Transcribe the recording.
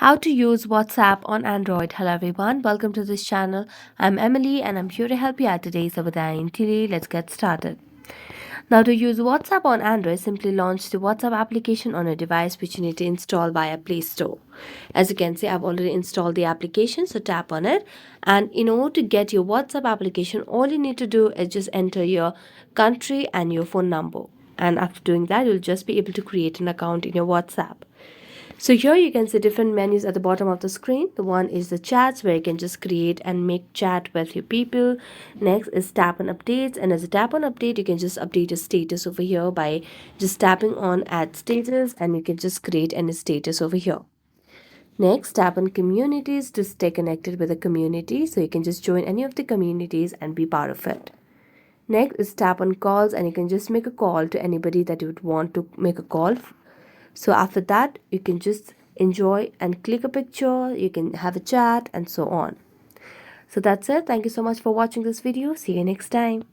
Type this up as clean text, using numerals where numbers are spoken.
How to use WhatsApp on Android. Hello everyone, welcome to this channel. I'm Emily and I'm here to help you out today. So without any delay, let's get started. Now to use WhatsApp on Android, simply launch the WhatsApp application on a device which you need to install via Play Store. As you can see, I've already installed the application, so tap on it. And in order to get your WhatsApp application, all you need to do is just enter your country and your phone number. And after doing that, you'll just be able to create an account in your WhatsApp. So here you can see different menus at the bottom of the screen. The one is the chats where you can just create and make chat with your people. Next is tap on updates, and as a tap on update you can just update your status over here by just tapping on add status, and you can just create any status over here. Next, tap on communities to stay connected with the community, so you can just join any of the communities and be part of it. Next is tap on calls, and you can just make a call to anybody that you would want to make a call. So after that, you can just enjoy and click a picture, you can have a chat and so on. So that's it. Thank you so much for watching this video. See you next time.